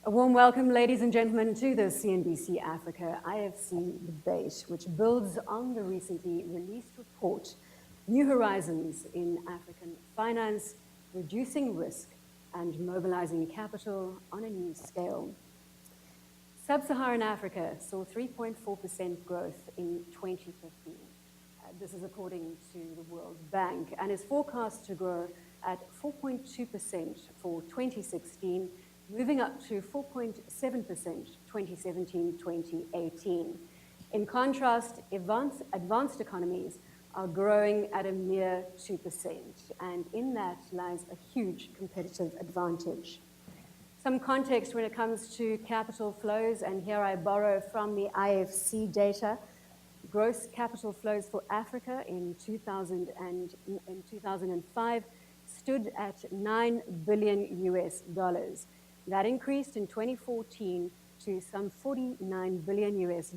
A warm welcome, ladies and gentlemen, to the CNBC Africa IFC debate, which builds on the recently released report, New Horizons in African Finance, Reducing Risk and Mobilizing Capital on a New Scale. Sub-Saharan Africa saw 3.4% growth in 2015. This is according to the World Bank, and is forecast to grow at 4.2% for 2016, moving up to 4.7% 2017-2018. In contrast, advanced economies are growing at a mere 2%, and in that lies a huge competitive advantage. Some context when it comes to capital flows, and here I borrow from the IFC data. Gross capital flows for Africa in 2005 stood at $9 billion US. That increased in 2014 to some $49 billion US,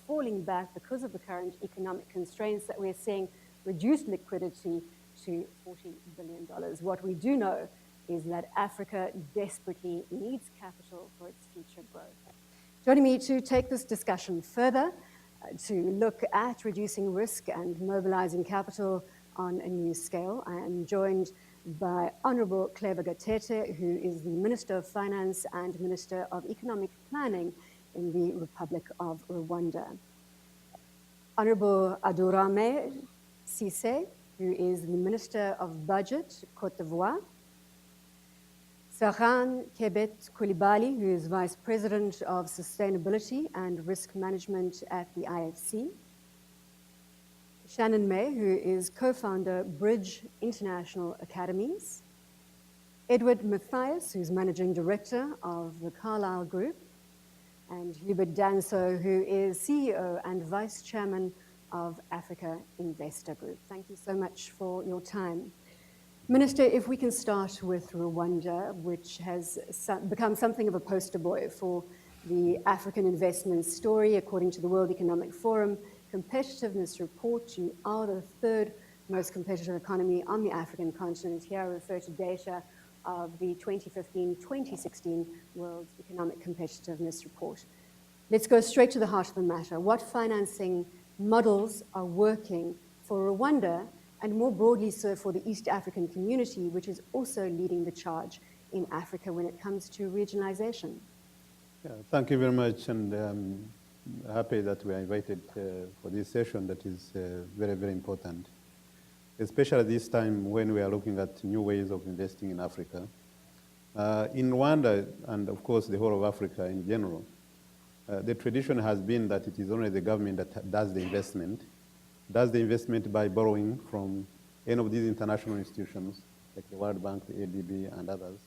falling back because of the current economic constraints that we're seeing, reduced liquidity to $40 billion. What we do know is that Africa desperately needs capital for its future growth. Joining me to take this discussion further, to look at reducing risk and mobilizing capital on a new scale, I am joined by Honorable Clever Gatete, who is the Minister of Finance and Minister of Economic Planning in the Republic of Rwanda. Honorable Adorame Cisse, who is the Minister of Budget, Côte d'Ivoire. Saran Kebet Koulibaly, who is Vice President of Sustainability and Risk Management at the IFC. Shannon May, who is co-founder Bridge International Academies. Edward Matthias, who's Managing Director of the Carlyle Group. And Hubert Danso, who is CEO and Vice Chairman of Africa Investor Group. Thank you so much for your time. Minister, if we can start with Rwanda, which has become something of a poster boy for the African investment story, according to the World Economic Forum Competitiveness Report. You are the third most competitive economy on the African continent. Here I refer to data of the 2015-2016 World Economic Competitiveness Report. Let's go straight to the heart of the matter. What financing models are working for Rwanda, and more broadly so for the East African community, which is also leading the charge in Africa when it comes to regionalization? Yeah, thank you very much, and I'm happy that we are invited for this session that is very, very important, especially this time when we are looking at new ways of investing in Africa. In Rwanda, and of course the whole of Africa in general, the tradition has been that it is only the government that does the investment by borrowing from any of these international institutions, like the World Bank, the ADB, and others.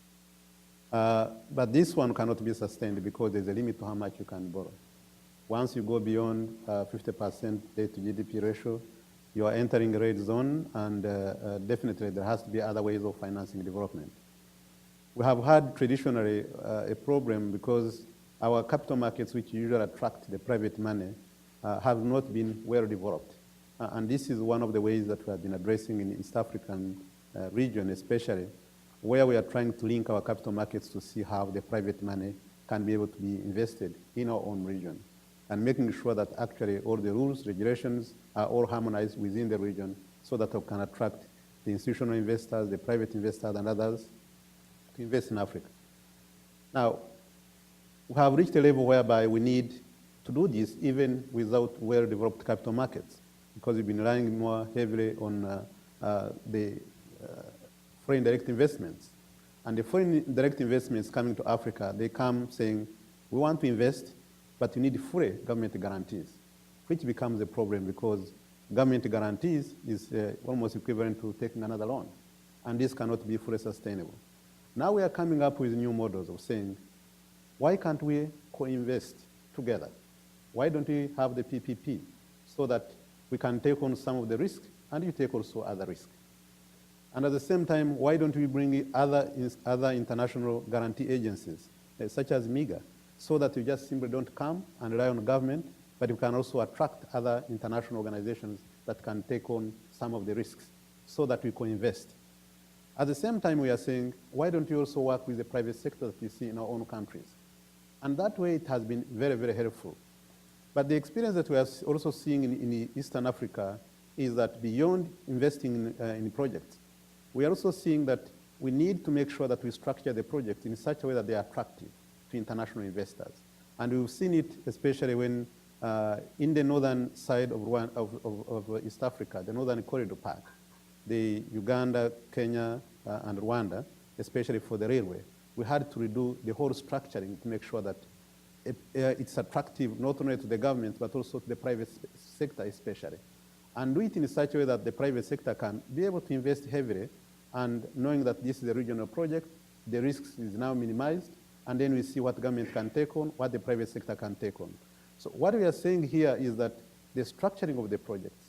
But this one cannot be sustained because there's a limit to how much you can borrow. Once you go beyond 50% debt to GDP ratio, you are entering a red zone, and definitely there has to be other ways of financing development. We have had traditionally a problem because our capital markets, which usually attract the private money, have not been well developed. And this is one of the ways that we have been addressing in the East African region, especially, where we are trying to link our capital markets to see how the private money can be able to be invested in our own region, and making sure that actually all the rules, regulations are all harmonized within the region so that we can attract the institutional investors, the private investors, and others to invest in Africa. Now, we have reached a level whereby we need to do this even without well-developed capital markets, because we've been relying more heavily on the foreign direct investments. And the foreign direct investments coming to Africa, they come saying, we want to invest, but you need full government guarantees, which becomes a problem because government guarantees is almost equivalent to taking another loan. And this cannot be fully sustainable. Now we are coming up with new models of saying, why can't we co-invest together? Why don't we have the PPP so that we can take on some of the risk and you take also other risk? And at the same time, why don't we bring in other international guarantee agencies, such as MIGA, so that we just simply don't come and rely on government, but we can also attract other international organizations that can take on some of the risks so that we co-invest. At the same time, we are saying, why don't you also work with the private sector that you see in our own countries? And that way, it has been very, very helpful. But the experience that we are also seeing in Eastern Africa is that beyond investing in projects, we are also seeing that we need to make sure that we structure the projects in such a way that they are attractive to international investors. And we've seen it especially when in the northern side of East Africa, the Northern Corridor Park, the Uganda, Kenya, and Rwanda, especially for the railway, we had to redo the whole structuring to make sure that it's attractive not only to the government, but also to the private sector especially. And do it in such a way that the private sector can be able to invest heavily, and knowing that this is a regional project, the risks is now minimized, and then we see what government can take on, what the private sector can take on. So what we are saying here is that the structuring of the projects,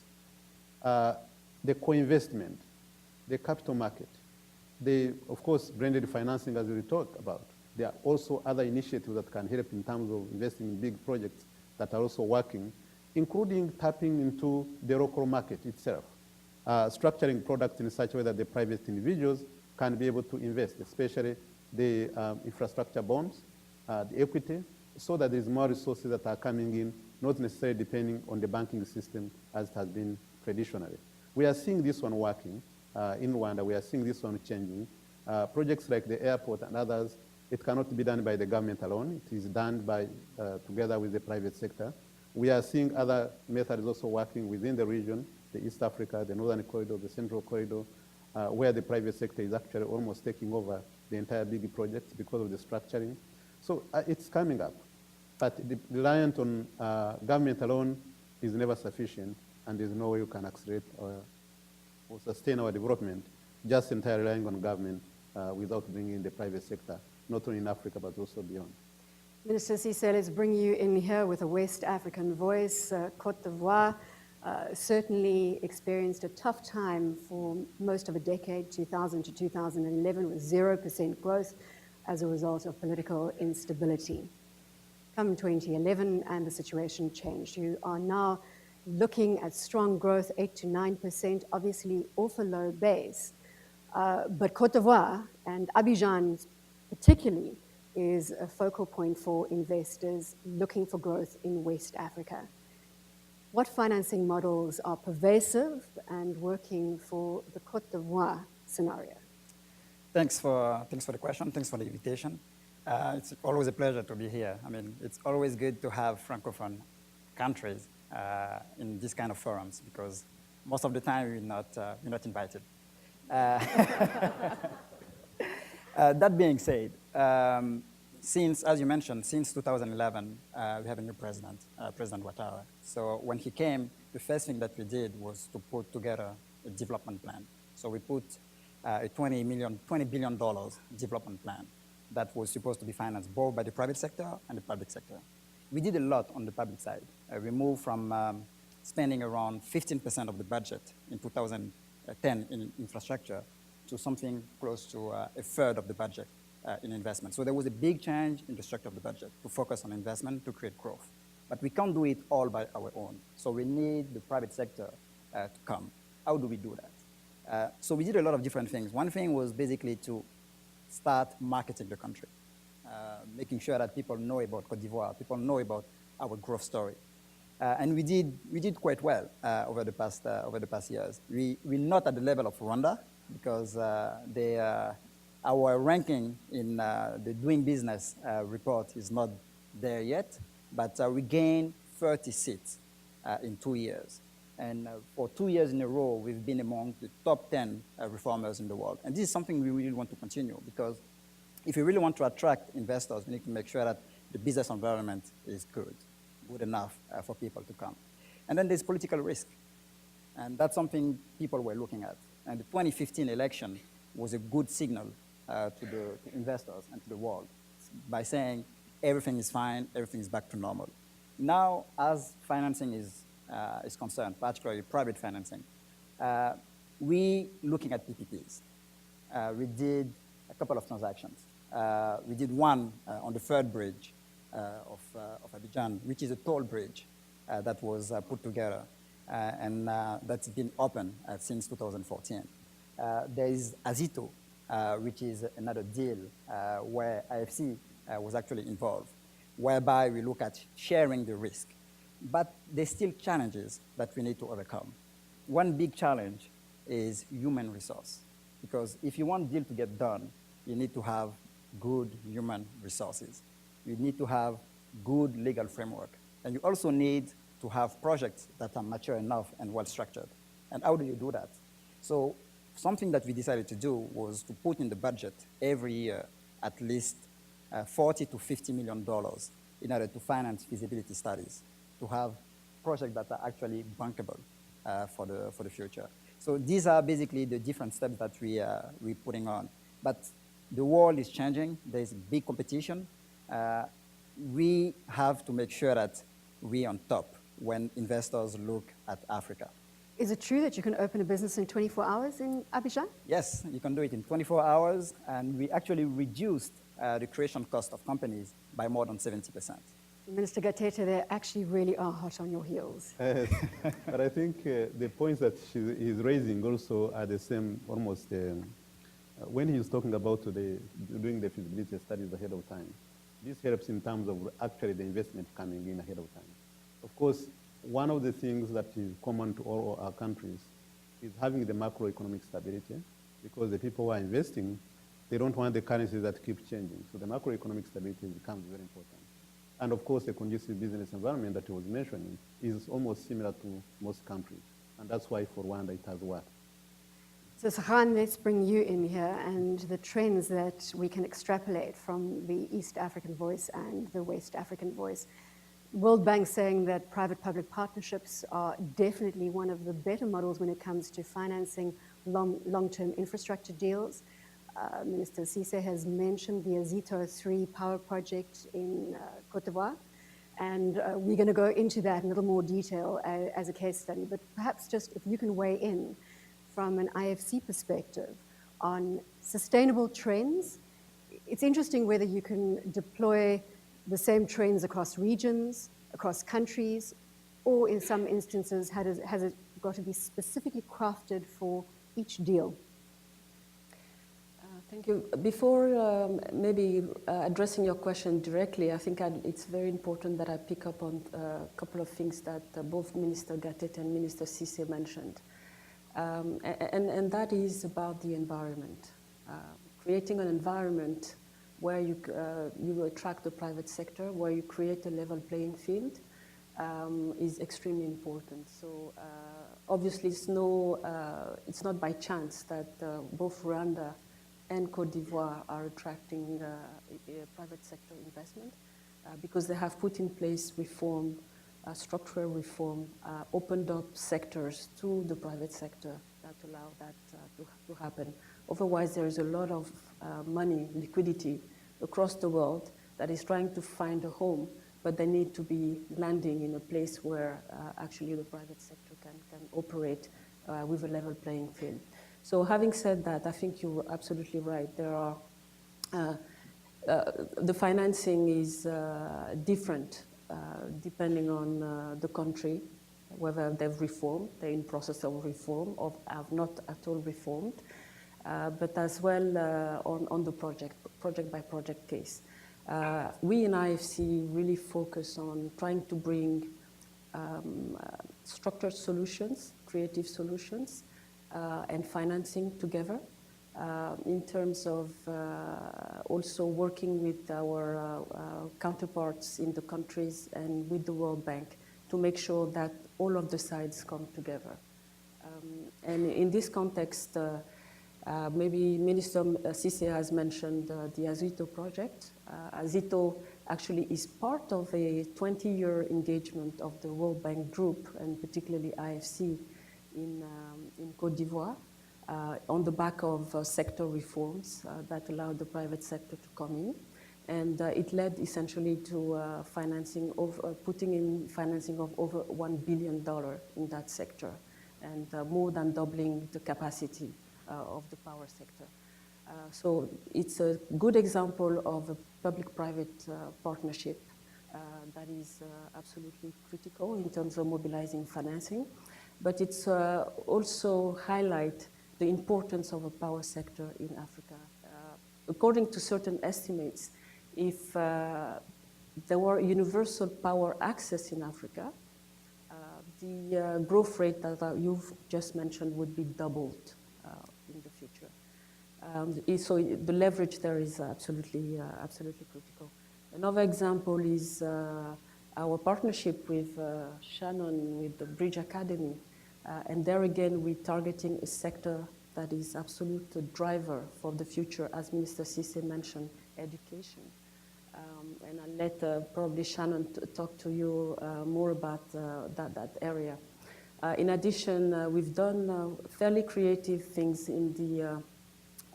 the co-investment, the capital market, of course, blended financing as we talked about. There are also other initiatives that can help in terms of investing in big projects that are also working, including tapping into the local market itself, structuring products in such a way that the private individuals can be able to invest, especially the infrastructure bonds, the equity, so that there's more resources that are coming in, not necessarily depending on the banking system as it has been traditionally. We are seeing this one working in Rwanda. We are seeing this one changing. Projects like the airport and others, it cannot be done by the government alone. It is done by, together with the private sector. We are seeing other methods also working within the region, the East Africa, the Northern Corridor, the Central Corridor, where the private sector is actually almost taking over the entire big projects because of the structuring. So it's coming up. But reliant on government alone is never sufficient, and there's no way you can accelerate or sustain our development just entirely relying on government without bringing in the private sector, not only in Africa, but also beyond. Minister Cisse, let's bring you in here with a West African voice. Côte d'Ivoire certainly experienced a tough time for most of a decade, 2000 to 2011, with 0% growth as a result of political instability. Come 2011, and the situation changed. You are now looking at strong growth, 8 to 9%, obviously off a low base. But Côte d'Ivoire, and Abidjan particularly, is a focal point for investors looking for growth in West Africa. What financing models are pervasive and working for the Côte d'Ivoire scenario? Thanks for the question. Thanks for the invitation. It's always a pleasure to be here. I mean, it's always good to have Francophone countries in this kind of forums, because most of the time you're not invited. That being said, since, as you mentioned, since 2011, we have a new president, President Ouattara. So when he came, the first thing that we did was to put together a development plan. So we put a $20 billion development plan that was supposed to be financed both by the private sector and the public sector. We did a lot on the public side. We moved from spending around 15% of the budget in 2010 in infrastructure to something close to a third of the budget in investment. So there was a big change in the structure of the budget to focus on investment to create growth. But we can't do it all by our own. So we need the private sector to come. How do we do that? So we did a lot of different things. One thing was basically to start marketing the country, making sure that people know about Côte d'Ivoire, people know about our growth story. And we did quite well over the past years. We're not at the level of Rwanda, because our ranking in the Doing Business report is not there yet, but we gained 30 seats in 2 years. And for 2 years in a row, we've been among the top 10 reformers in the world. And this is something we really want to continue, because if we really want to attract investors, we need to make sure that the business environment is good enough for people to come. And then there's political risk. And that's something people were looking at. And the 2015 election was a good signal to investors and to the world by saying everything is fine, everything is back to normal. Now, as financing is concerned, particularly private financing, we looking at PPPs. We did a couple of transactions. We did one on the third bridge of Abidjan, which is a toll bridge that was put together, and that's been open since 2014. There is Azito, which is another deal where IFC was actually involved. whereby we look at sharing the risk. But there's still challenges that we need to overcome. One big challenge is human resource, because if you want deal to get done, you need to have good human resources. You need to have good legal framework. And you also need to have projects that are mature enough and well structured. And how do you do that? So something that we decided to do was to put in the budget every year at least $40 to $50 million in order to finance feasibility studies, to have projects that are actually bankable for the future. So these are basically the different steps that we're putting on. But the world is changing. There's big competition. We have to make sure that we're on top when investors look at Africa. Is it true that you can open a business in 24 hours in Abidjan? Yes, you can do it in 24 hours, and we actually reduced the creation cost of companies by more than 70%. Minister Gatete, they actually really are hot on your heels. But I think the points that he's raising also are the same, almost. When he's talking about doing the feasibility studies ahead of time, this helps in terms of actually the investment coming in ahead of time. Of course, one of the things that is common to all our countries is having the macroeconomic stability, because the people who are investing, they don't want the currencies that keep changing. So the macroeconomic stability becomes very important. And of course, the conducive business environment that he was mentioning is almost similar to most countries. And that's why for Rwanda it has worked. So Sahan, let's bring you in here and the trends that we can extrapolate from the East African voice and the West African voice. World Bank saying that private-public partnerships are definitely one of the better models when it comes to financing long-term infrastructure deals. Minister Cisse has mentioned the Azito 3 power project in Cote d'Ivoire, and we're going to go into that in a little more detail as a case study, but perhaps just if you can weigh in from an IFC perspective on sustainable trends. It's interesting whether you can deploy the same trends across regions, across countries, or in some instances, has it got to be specifically crafted for each deal? Thank you. Before maybe addressing your question directly, I think it's very important that I pick up on a couple of things that both Minister Gatete and Minister Cisse mentioned. And that is about the environment. Creating an environment where you attract the private sector, where you create a level playing field, is extremely important. So obviously it's not by chance that both Rwanda and Cote d'Ivoire are attracting private sector investment because they have put in place reform, structural reform, opened up sectors to the private sector that allow that to happen. Otherwise, there is a lot of money, liquidity across the world that is trying to find a home, but they need to be landing in a place where actually the private sector can operate with a level playing field. So having said that, I think you're absolutely right. There are, the financing is different depending on the country, whether they've reformed, they're in process of reform, or have not at all reformed, but as well on the project by project case. We in IFC really focus on trying to bring structured solutions, creative solutions, and financing together in terms of also working with our counterparts in the countries and with the World Bank to make sure that all of the sides come together. And in this context, maybe Minister Cisse has mentioned the Azito project. Azito actually is part of a 20-year engagement of the World Bank Group, and particularly IFC, in Cote d'Ivoire, on the back of sector reforms that allowed the private sector to come in. And it led essentially to putting in financing of over $1 billion in that sector, and more than doubling the capacity of the power sector. So it's a good example of a public-private partnership that is absolutely critical in terms of mobilizing financing. But it's also highlight the importance of a power sector in Africa. According to certain estimates, if there were universal power access in Africa, the growth rate that you've just mentioned would be doubled in the future. So the leverage there is absolutely critical. Another example is our partnership with Shannon with the Bridge Academy. And there again, we're targeting a sector that is absolute driver for the future, as Minister Cisse mentioned, education. And I'll let probably Shannon talk to you more about that area. In addition, we've done fairly creative things in the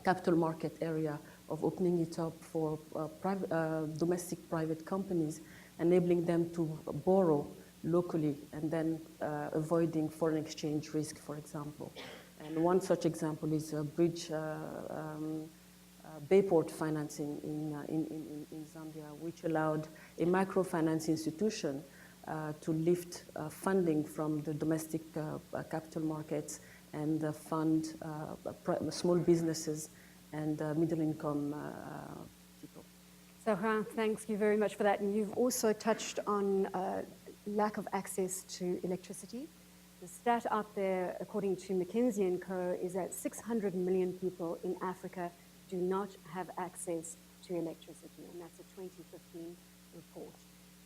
capital market area of opening it up for domestic private companies, enabling them to borrow locally and then avoiding foreign exchange risk, for example. And one such example is Bridge Bayport financing in Zambia, which allowed a microfinance institution to lift funding from the domestic capital markets and fund small businesses and middle-income people. So, thanks you very much for that. And you've also touched on lack of access to electricity. The stat out there, according to McKinsey & Co., is that 600 million people in Africa do not have access to electricity, and that's a 2015 report.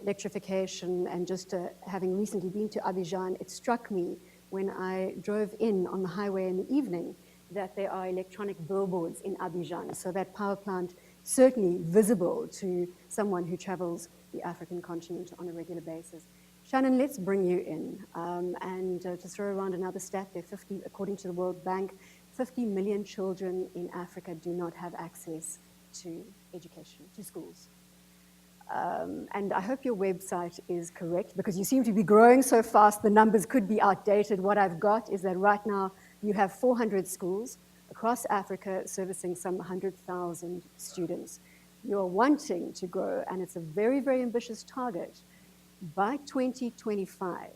Electrification, and just having recently been to Abidjan, it struck me when I drove in on the highway in the evening that there are electronic billboards in Abidjan, so that power plant certainly visible to someone who travels the African continent on a regular basis. Shannon, let's bring you in and to throw around another stat. There 50, according to the World Bank, 50 million children in Africa do not have access to education, to schools. And I hope your website is correct, because you seem to be growing so fast, the numbers could be outdated. What I've got is that right now you have 400 schools across Africa servicing some 100,000 students. You're wanting to grow, and it's a very, very ambitious target, by 2025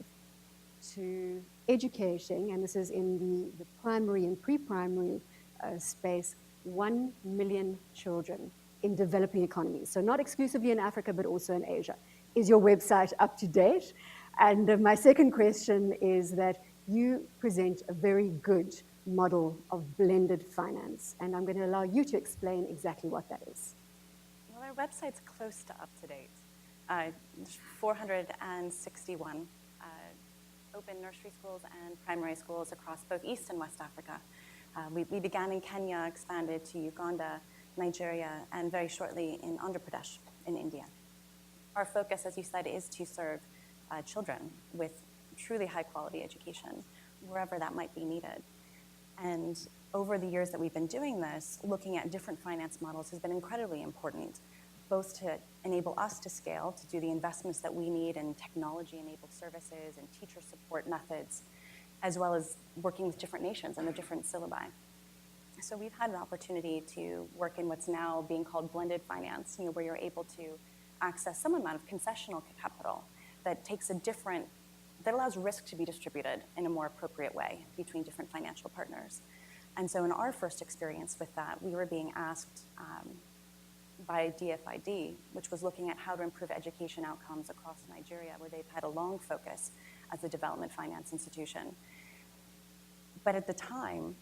to educating, and this is in the primary and pre-primary space, 1 million children in developing economies. So not exclusively in Africa, but also in Asia. Is your website up to date? And my second question is that you present a very good model of blended finance, and I'm going to allow you to explain exactly what that is. Well, our website's close to up to date. There's 461 open nursery schools and primary schools across both East and West Africa. We began in Kenya, expanded to Uganda, Nigeria, and very shortly in Andhra Pradesh in India. Our focus, as you said, is to serve children with truly high quality education, wherever that might be needed. And over the years that we've been doing this, looking at different finance models has been incredibly important, both to enable us to scale, to do the investments that we need in technology-enabled services and teacher support methods, as well as working with different nations and the different syllabi. So we've had an opportunity to work in what's now being called blended finance, where you're able to access some amount of concessional capital that takes that allows risk to be distributed in a more appropriate way between different financial partners. And so in our first experience with that, we were being asked by DFID, which was looking at how to improve education outcomes across Nigeria, where they've had a long focus as a development finance institution. But at the time,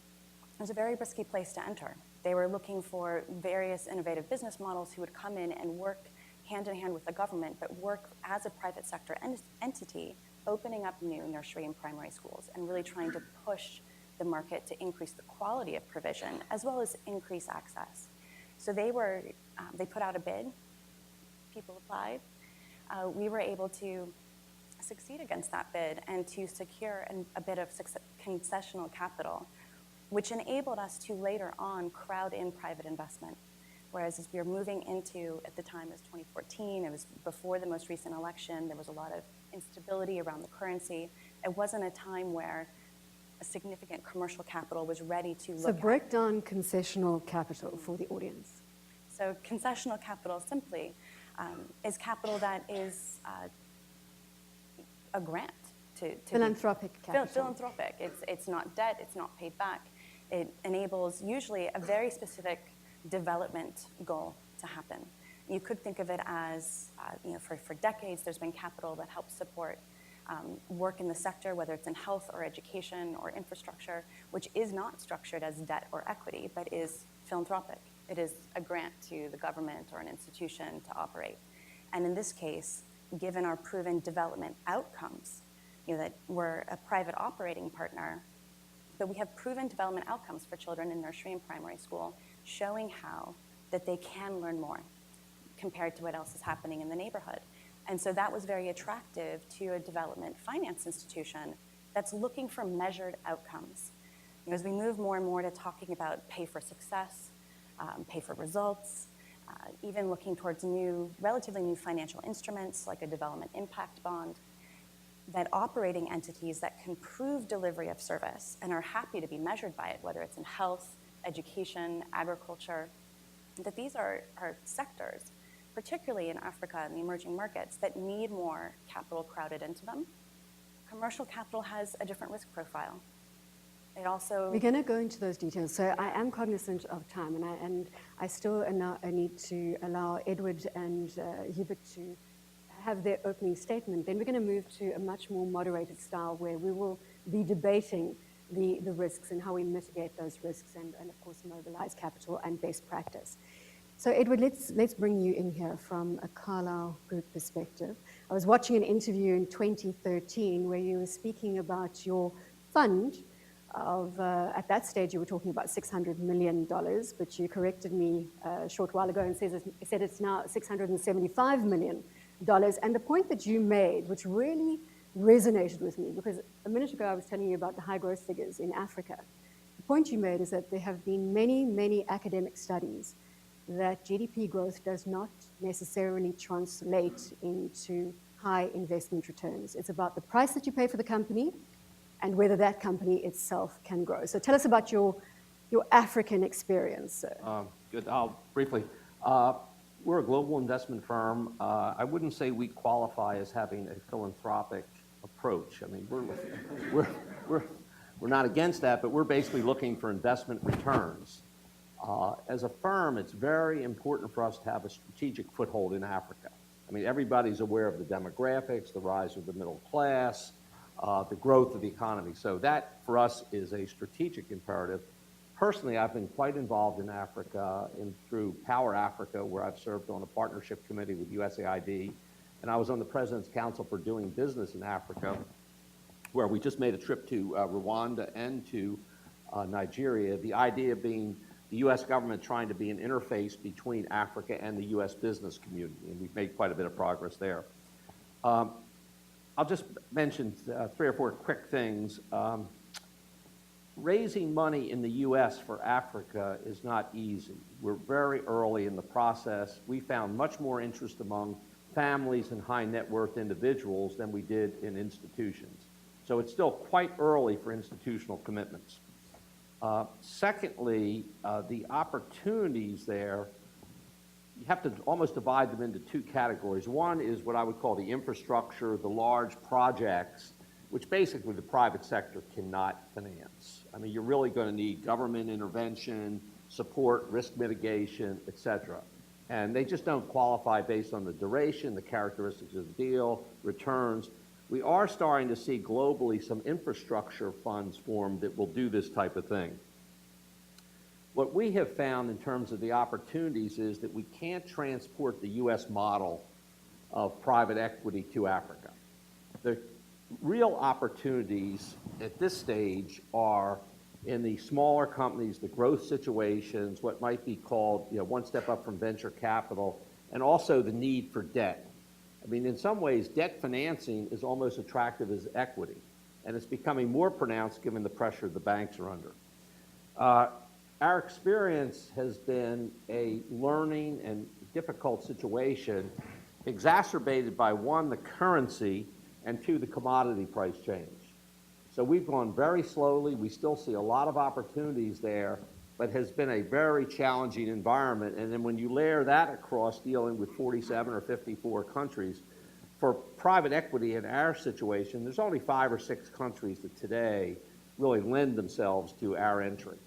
it was a very risky place to enter. They were looking for various innovative business models who would come in and work hand in hand with the government, but work as a private sector entity, opening up new nursery and primary schools and really trying to push the market to increase the quality of provision as well as increase access. So they put out a bid, people applied. We were able to succeed against that bid and to secure a bit of concessional capital, which enabled us to later on crowd in private investment. Whereas as we were moving into, at the time it was 2014, it was before the most recent election, there was a lot of instability around the currency. It wasn't a time where a significant commercial capital was ready to look at. So break down concessional capital for the audience. So concessional capital simply is capital that is a grant to philanthropic capital. Philanthropic. It's not debt, it's not paid back. It enables usually a very specific development goal to happen. You could think of it as, for decades, there's been capital that helps support work in the sector, whether it's in health or education or infrastructure, which is not structured as debt or equity, but is philanthropic. It is a grant to the government or an institution to operate. And in this case, given our proven development outcomes, that we're a private operating partner, but we have proven development outcomes for children in nursery and primary school, showing how that they can learn more compared to what else is happening in the neighborhood. And so that was very attractive to a development finance institution that's looking for measured outcomes. As we move more and more to talking about pay for success, pay for results, even looking towards relatively new financial instruments like a development impact bond, that operating entities that can prove delivery of service and are happy to be measured by it, whether it's in health, education, agriculture, that these are sectors, particularly in Africa and the emerging markets, that need more capital crowded into them. Commercial capital has a different risk profile. It also... We're going to go into those details. So I am cognizant of time, and I still need to allow Edward and Hubert to have their opening statement. Then we're going to move to a much more moderated style where we will be debating the risks and how we mitigate those risks and of course, mobilize capital and best practice. So Edward, let's bring you in here from a Carlyle Group perspective. I was watching an interview in 2013 where you were speaking about your fund of, at that stage you were talking about $600 million, but you corrected me a short while ago and said it's now $675 million. And the point that you made, which really resonated with me, because a minute ago I was telling you about the high growth figures in Africa. The point you made is that there have been many, many academic studies that GDP growth does not necessarily translate into high investment returns. It's about the price that you pay for the company and whether that company itself can grow. So tell us about your African experience, sir. Good. I'll briefly. We're a global investment firm. I wouldn't say we qualify as having a philanthropic approach. I mean, we're not against that, but we're basically looking for investment returns. As a firm, it's very important for us to have a strategic foothold in Africa. I mean, everybody's aware of the demographics, the rise of the middle class, the growth of the economy. So that, for us, is a strategic imperative. Personally, I've been quite involved in Africa through Power Africa, where I've served on a partnership committee with USAID, and I was on the President's Council for Doing Business in Africa, where we just made a trip to Rwanda and to Nigeria, the idea being the U.S. government trying to be an interface between Africa and the U.S. business community, and we've made quite a bit of progress there. I'll just mention 3 or 4 quick things. Raising money in the U.S. for Africa is not easy. We're very early in the process. We found much more interest among families and high net worth individuals than we did in institutions. So it's still quite early for institutional commitments. Secondly, the opportunities there, you have to almost divide them into 2 categories. One is what I would call the infrastructure, the large projects, which basically the private sector cannot finance. I mean, you're really going to need government intervention, support, risk mitigation, et cetera. And they just don't qualify based on the duration, the characteristics of the deal, returns. We are starting to see globally some infrastructure funds formed that will do this type of thing. What we have found in terms of the opportunities is that we can't transport the U.S. model of private equity to Africa. The real opportunities at this stage are in the smaller companies, the growth situations, what might be called, one step up from venture capital, and also the need for debt. I mean, in some ways, debt financing is almost attractive as equity, and it's becoming more pronounced given the pressure the banks are under. Our experience has been a learning and difficult situation exacerbated by 1, the currency, and 2, the commodity price change. So we've gone very slowly. We still see a lot of opportunities there, but has been a very challenging environment. And then when you layer that across dealing with 47 or 54 countries, for private equity in our situation, there's only 5 or 6 countries that today really lend themselves to our entry.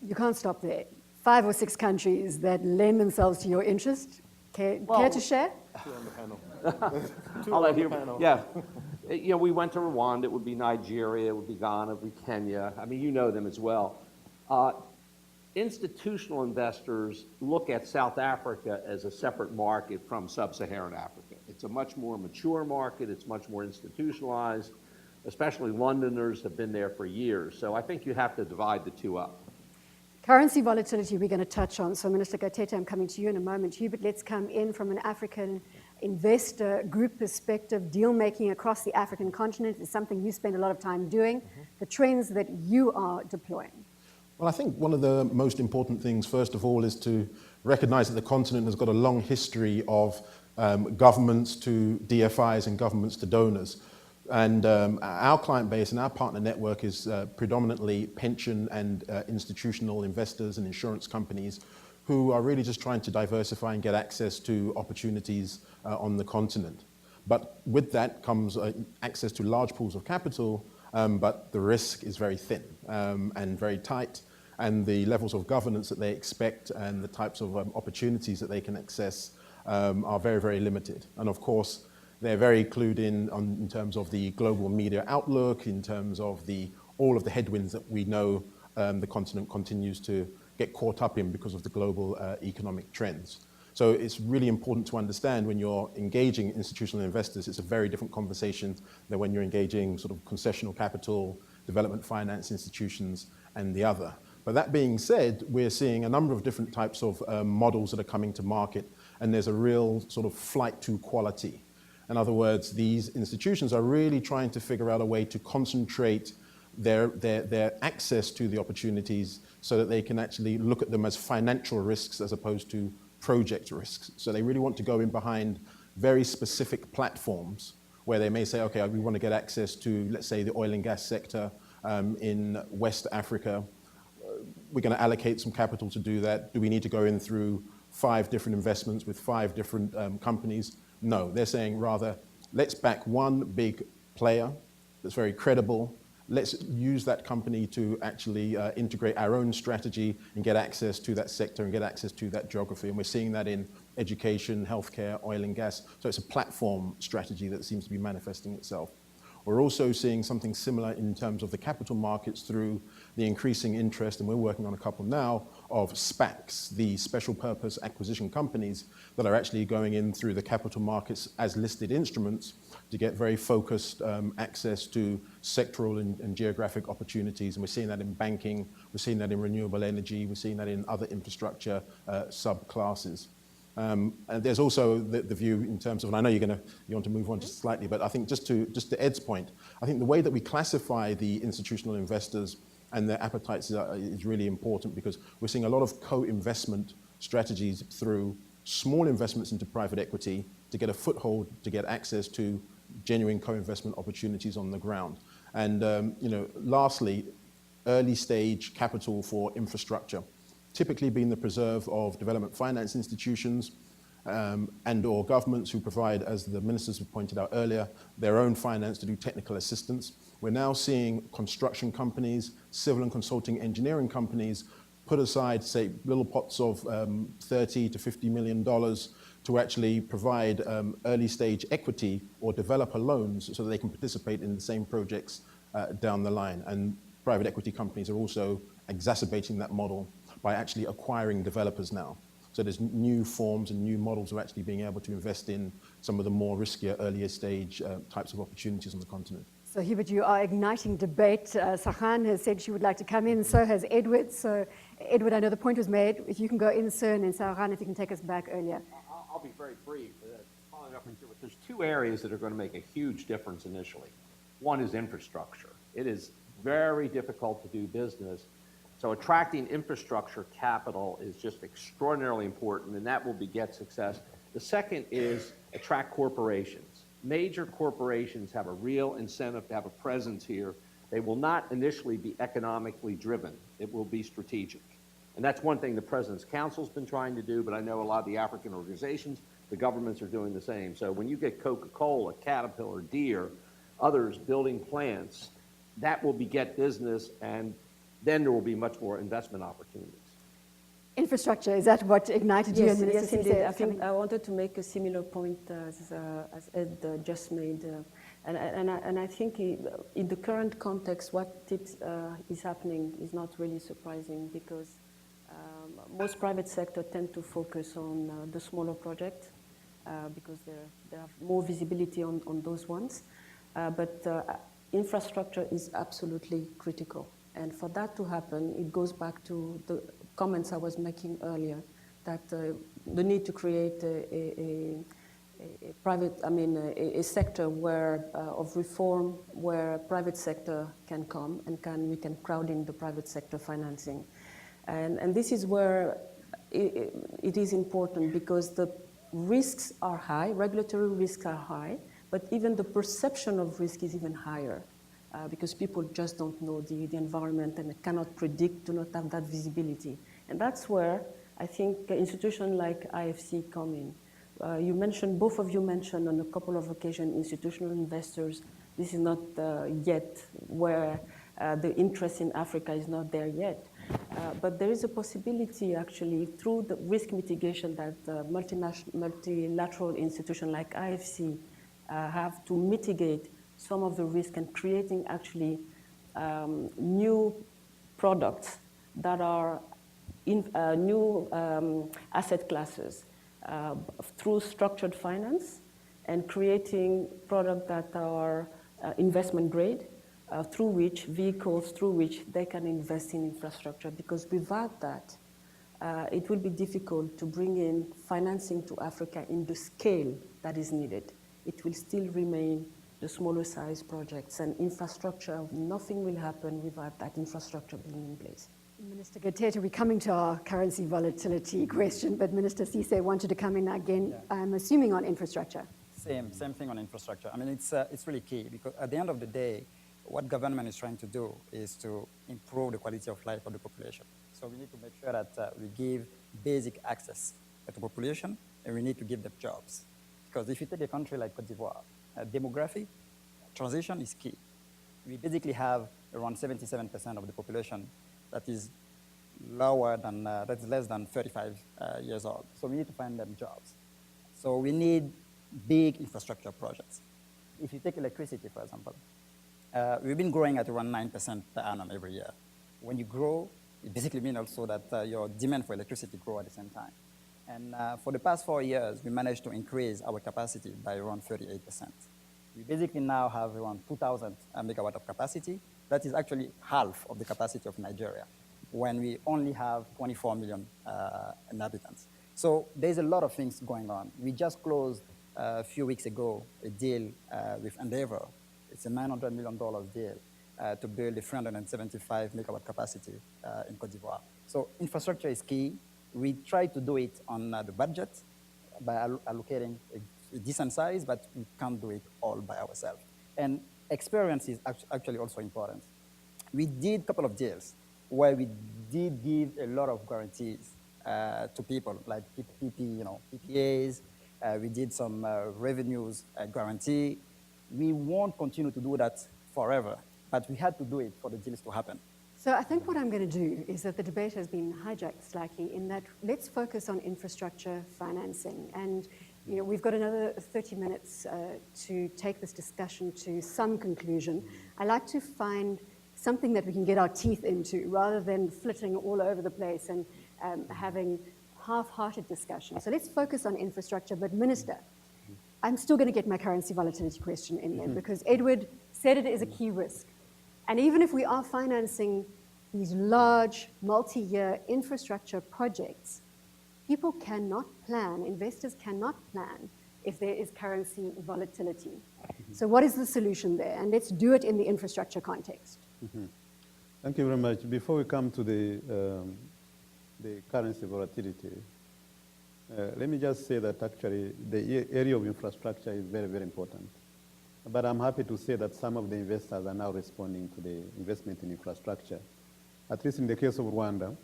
You can't stop there. 5 or 6 countries that lend themselves to your interest. Care to share? I'll let you. Yeah. You know, we went to Rwanda, it would be Nigeria, it would be Ghana, it would be Kenya. I mean, you know them as well. Institutional investors look at South Africa as a separate market from sub-Saharan Africa. It's a much more mature market, it's much more institutionalized, especially Londoners have been there for years. So I think you have to divide the two up. Currency volatility we're going to touch on. So Minister Gatete, I'm coming to you in a moment. Hubert, let's come in from an African investor group perspective. Deal making across the African continent is something you spend a lot of time doing. The trends that you are deploying. Well, I think one of the most important things, first of all, is to recognize that the continent has got a long history of governments to DFIs and governments to donors. And our client base and our partner network is predominantly pension and institutional investors and insurance companies who are really just trying to diversify and get access to opportunities on the continent. But with that comes access to large pools of capital, but the risk is very thin and very tight, and the levels of governance that they expect and the types of opportunities that they can access are very, very limited. And of course, they're very clued in terms of the global media outlook, in terms of all of the headwinds that we know the continent continues to get caught up in because of the global economic trends. So it's really important to understand when you're engaging institutional investors, it's a very different conversation than when you're engaging sort of concessional capital, development finance institutions, and the other. But that being said, we're seeing a number of different types of models that are coming to market, and there's a real sort of flight to quality. In other words, these institutions are really trying to figure out a way to concentrate their access to the opportunities so that they can actually look at them as financial risks as opposed to project risks. So they really want to go in behind very specific platforms where they may say, okay, we want to get access to, let's say, the oil and gas sector in West Africa. We're going to allocate some capital to do that. Do we need to go in through 5 different investments with 5 different companies? No, they're saying rather, let's back one big player that's very credible. Let's use that company to actually integrate our own strategy and get access to that sector and get access to that geography. And we're seeing that in education, healthcare, oil and gas. So it's a platform strategy that seems to be manifesting itself. We're also seeing something similar in terms of the capital markets through the increasing interest, and we're working on a couple now, of SPACs, the special purpose acquisition companies that are actually going in through the capital markets as listed instruments to get very focused access to sectoral and geographic opportunities. And we're seeing that in banking, we're seeing that in renewable energy, we're seeing that in other infrastructure subclasses. And there's also the view in terms of, and I know you want to move on just slightly, but I think just to Ed's point, I think the way that we classify the institutional investors and their appetites is really important, because we're seeing a lot of co-investment strategies through small investments into private equity to get a foothold, to get access to genuine co-investment opportunities on the ground. And lastly, early stage capital for infrastructure, typically being the preserve of development finance institutions and or governments who provide, as the ministers have pointed out earlier, their own finance to do technical assistance. We're now seeing construction companies, civil and consulting engineering companies put aside, say, little pots of $30 to $50 million to actually provide early stage equity or developer loans so that they can participate in the same projects down the line. And private equity companies are also exacerbating that model by actually acquiring developers now. So there's new forms and new models of actually being able to invest in some of the more riskier, earlier stage types of opportunities on the continent. So Hubert, you are igniting debate. Sahan has said she would like to come in, so has Edward. So Edward, I know the point was made. If you can go in, sir, and Sahan, if you can take us back earlier. I'll be very brief. Following up with you, there's 2 areas that are going to make a huge difference initially. One is infrastructure. It is very difficult to do business. So attracting infrastructure capital is just extraordinarily important, and that will beget success. The second is attract corporations. Major corporations have a real incentive to have a presence here. They will not initially be economically driven. It will be strategic. And that's one thing the President's Council's been trying to do, but I know a lot of the African organizations, the governments are doing the same. So when you get Coca-Cola, Caterpillar, Deere, others building plants, that will beget business, and then there will be much more investment opportunities. Infrastructure, is that what ignited you? Yes, and Minister yes, indeed. Cisse I is think coming? I wanted to make a similar point as Ed just made. And I think in the current context, what is happening is not really surprising because most private sector tend to focus on the smaller projects because they have more visibility on those ones. But infrastructure is absolutely critical. And for that to happen, it goes back to the comments I was making earlier, that the need to create a private, a sector where of reform where private sector can come and we can crowd in the private sector financing. And this is where it is important because the risks are high, regulatory risks are high, but even the perception of risk is even higher because people just don't know the environment and cannot predict, do not have that visibility. And that's where I think institutions like IFC come in. You mentioned, both of you mentioned on a couple of occasions, institutional investors. This is not yet where the interest in Africa is not there yet. But there is a possibility actually through the risk mitigation that multilateral institutions like IFC have to mitigate some of the risk and creating actually new products that are in new asset classes through structured finance and creating products that are investment grade through which vehicles through which they can invest in infrastructure, because without that it will be difficult to bring in financing to Africa in the scale that is needed. It will still remain the smaller size projects, and infrastructure, nothing will happen without that infrastructure being in place. Minister Gatete, we're coming to our currency volatility question, but Minister Cisse wanted to come in again, Yeah. I'm assuming on infrastructure. Same thing on infrastructure. I mean, it's really key because at the end of the day, what government is trying to do is to improve the quality of life of the population. So we need to make sure that we give basic access to the population, and we need to give them jobs. Because if you take a country like Cote d'Ivoire, demography transition is key. We basically have around 77% of the population that is lower than, that is less than 35 years old. So we need to find them jobs. So we need big infrastructure projects. If you take electricity, for example, we've been growing at around 9% per annum every year. When you grow, it basically means also that your demand for electricity grows at the same time. And for the past 4 years, we managed to increase our capacity by around 38%. We basically now have around 2,000 megawatt of capacity. That is actually half of the capacity of Nigeria, when we only have 24 million inhabitants. So there's a lot of things going on. We just closed a few weeks ago a deal with Endeavor. It's a $900 million deal to build a 375 megawatt capacity in Cote d'Ivoire. So infrastructure is key. We try to do it on the budget by allocating a decent size, but we can't do it all by ourselves. And experience is actually also important. We did a couple of deals where we did give a lot of guarantees to people, like PPAs. We did some revenues guarantee. We won't continue to do that forever, but we had to do it for the deals to happen. So I think what I'm going to do is that the debate has been hijacked slightly in that let's focus on infrastructure financing. And we've got another 30 minutes to take this discussion to some conclusion. I like to find something that we can get our teeth into rather than flitting all over the place and having half-hearted discussion. So let's focus on infrastructure. But Minister, I'm still going to get my currency volatility question in there because Edward said it is a key risk. And even if we are financing these large multi-year infrastructure projects, people cannot plan, investors cannot plan if there is currency volatility. So what is the solution there? And let's do it in the infrastructure context. Thank you very much. Before we come to the currency volatility, let me just say that actually the area of infrastructure is very, very important. But I'm happy to say that some of the investors are now responding to the investment in infrastructure. At least in the case of Rwanda,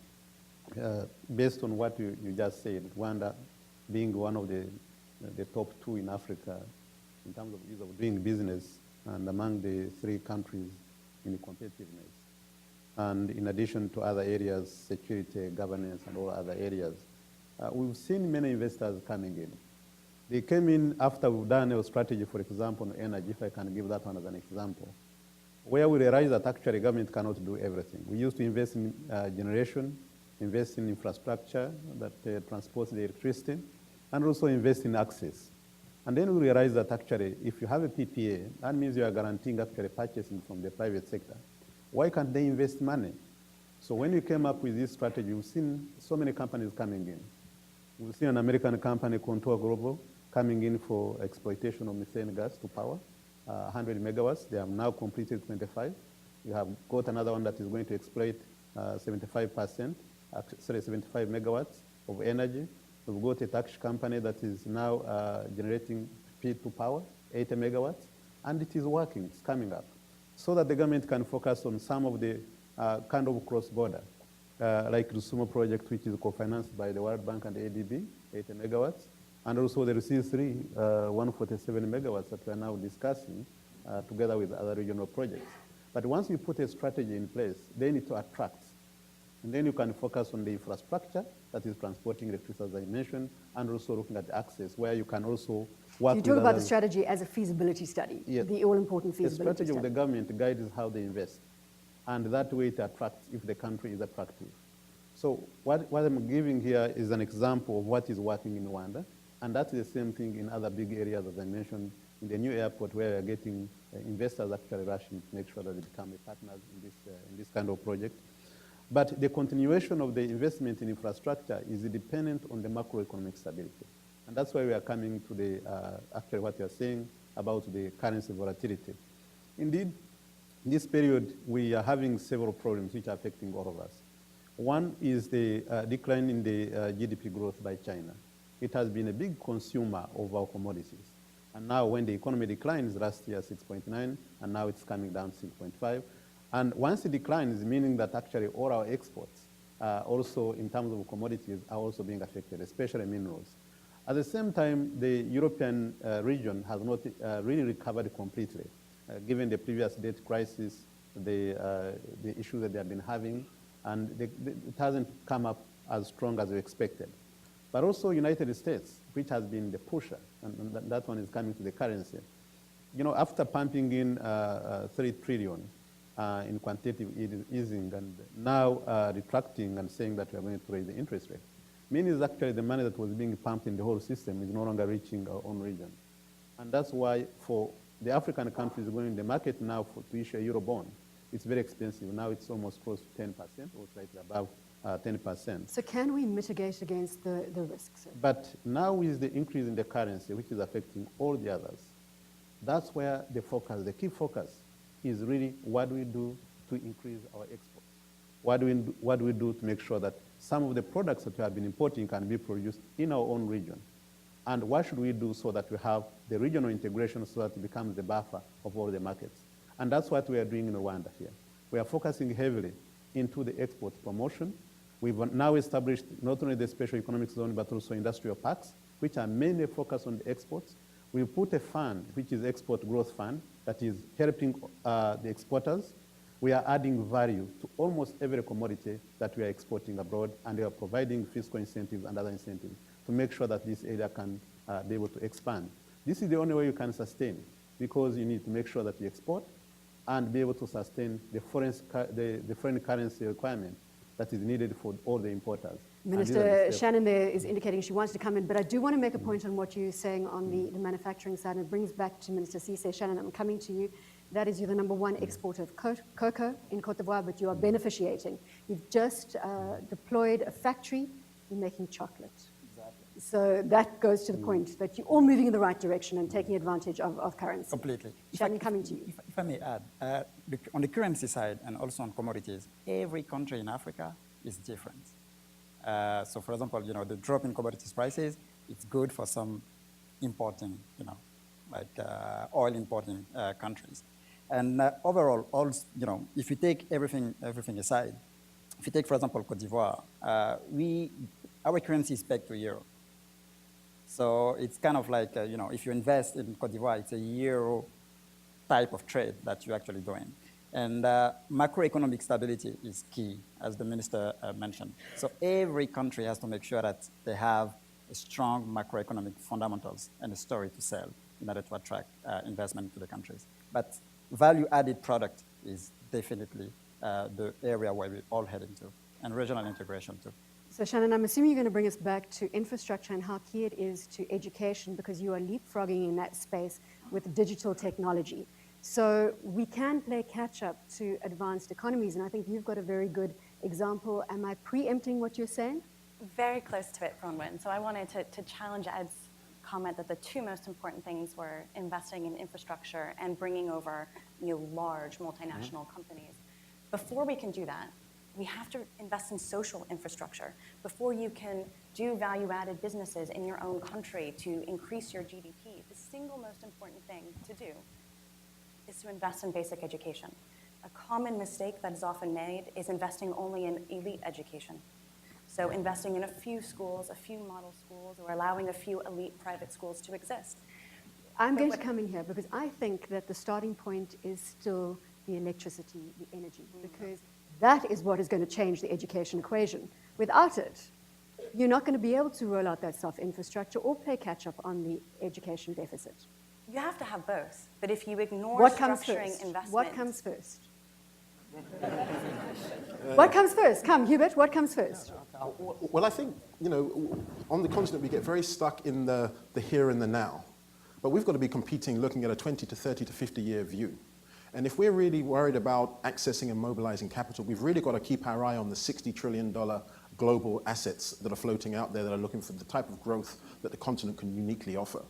based on what you just said, Rwanda being one of the top 2 in Africa in terms of ease of doing business and among the 3 countries in competitiveness. and in addition to other areas, security, governance, and all other areas, we've seen many investors coming in. They came in after we've done a strategy, for example, on energy, if I can give that one as an example, where we realized that actually government cannot do everything. We used to invest in generation, invest in infrastructure that transports the electricity, and also invest in access. And then we realized that actually, if you have a PPA, that means you are guaranteeing actually purchasing from the private sector. Why can't they invest money? So when we came up with this strategy, we've seen so many companies coming in. We've seen an American company, Contour Global, coming in for exploitation of methane gas to power, 100 megawatts. They have now completed 25. We have got another one that is going to exploit 75 megawatts of energy. We've got a Turkish company that is now generating feed to power, 80 megawatts, and it is working, it's coming up. So that the government can focus on some of the kind of cross-border, like the Sumo project, which is co-financed by the World Bank and the ADB, 80 megawatts, and also the C3, 147 megawatts that we are now discussing together with other regional projects. But once you put a strategy in place, they need to attract. And then you can focus on the infrastructure that is transporting electricity, as I mentioned, and also looking at access, where you can also work You with talk about the others. strategy as a feasibility study, Yes. the all-important The feasibility strategy of study. the government guides how they invest, and that way it attracts if the country is attractive. So what I'm giving here is an example of what is working in Rwanda, and that's the same thing in other big areas, as I mentioned, in the new airport where we're getting investors actually rushing to make sure that they become partners in this kind of project. But the continuation of the investment in infrastructure is dependent on the macroeconomic stability. And that's why we are coming to the, actually what you're saying about the currency volatility. Indeed, in this period, we are having several problems which are affecting all of us. One is the decline in the GDP growth by China. It has been a big consumer of our commodities. And now when the economy declines, last year 6.9, and now it's coming down 6.5. And once it declines, meaning that actually all our exports, also in terms of commodities, are also being affected, especially minerals. At the same time, the European region has not really recovered completely, given the previous debt crisis, the issues that they have been having, and it hasn't come up as strong as we expected. But also United States, which has been the pusher, and that one is coming to the currency. You know, after pumping in 3 trillion in quantitative easing and now retracting and saying that we are going to raise the interest rate, means actually the money that was being pumped in the whole system is no longer reaching our own region. And that's why for the African countries going in the market now to issue a Euro bond, it's very expensive. Now it's almost close to 10% or slightly above 10%. So can we mitigate against the risks? But now with the increase in the currency, which is affecting all the others, that's where the focus, the key focus, is really what do we do to increase our exports? What do we do to make sure that some of the products that we have been importing can be produced in our own region? And what should we do so that we have the regional integration so that it becomes the buffer of all the markets? And that's what we are doing in Rwanda here. We are focusing heavily into the export promotion. We've now established not only the special economic zone, but also industrial parks, which are mainly focused on the exports. We put a fund, which is export growth fund, that is helping the exporters. We are adding value to almost every commodity that we are exporting abroad, and we are providing fiscal incentives and other incentives to make sure that this area can be able to expand. This is the only way you can sustain, because you need to make sure that you export and be able to sustain the foreign currency requirement that is needed for all the importers. Minister Shannon there is indicating she wants to come in, but I do want to make a point on what you're saying on the manufacturing side, and it brings back to Minister Cisse. Shannon, I'm coming to you. That is, you're the #1 exporter of cocoa in Cote d'Ivoire, but you are beneficiating. You've just deployed a factory in making chocolate. Exactly. So that goes to the point that you're all moving in the right direction and taking advantage of currency. Completely. Shannon, coming to you. If I may add, on the currency side and also on commodities, every country in Africa is different. So for example, you know, the drop in commodities prices, it's good for some importing, you know, like oil importing countries. And overall, you know, if you take everything aside, if you take, for example, Cote d'Ivoire, our currency is pegged to euro. So it's kind of like, you know, if you invest in Cote d'Ivoire, it's a euro type of trade that you're actually doing. And macroeconomic stability is key, as the minister mentioned. So every country has to make sure that they have a strong macroeconomic fundamentals and a story to sell in order to attract investment to the countries. But value-added product is definitely the area where we're all heading to, and regional integration too. So Shannon, I'm assuming you're going to bring us back to infrastructure and how key it is to education, because you are leapfrogging in that space with digital technology. So we can play catch up to advanced economies, and I think you've got a very good example. Am I preempting what you're saying? Very close to it, Bronwyn. So I wanted to challenge Ed's comment that the two most important things were investing in infrastructure and bringing over large multinational companies. Before we can do that, we have to invest in social infrastructure. Before you can do value-added businesses in your own country to increase your GDP, the single most important thing to do is to invest in basic education. A common mistake that is often made is investing only in elite education. So investing in a few schools, a few model schools, or allowing a few elite private schools to exist. I'm going to come in here because I think that the starting point is still the electricity, the energy, because that is what is going to change the education equation. Without it, you're not going to be able to roll out that soft infrastructure or play catch up on the education deficit. You have to have both, but if you ignore What comes structuring first? investment... What comes first? What comes first? Come, Hubert, what comes first? Well, I think, on the continent we get very stuck in the here and the now. But we've got to be competing looking at a 20 to 30 to 50-year view. And if we're really worried about accessing and mobilizing capital, we've really got to keep our eye on the $60 trillion global assets that are floating out there that are looking for the type of growth that the continent can uniquely offer.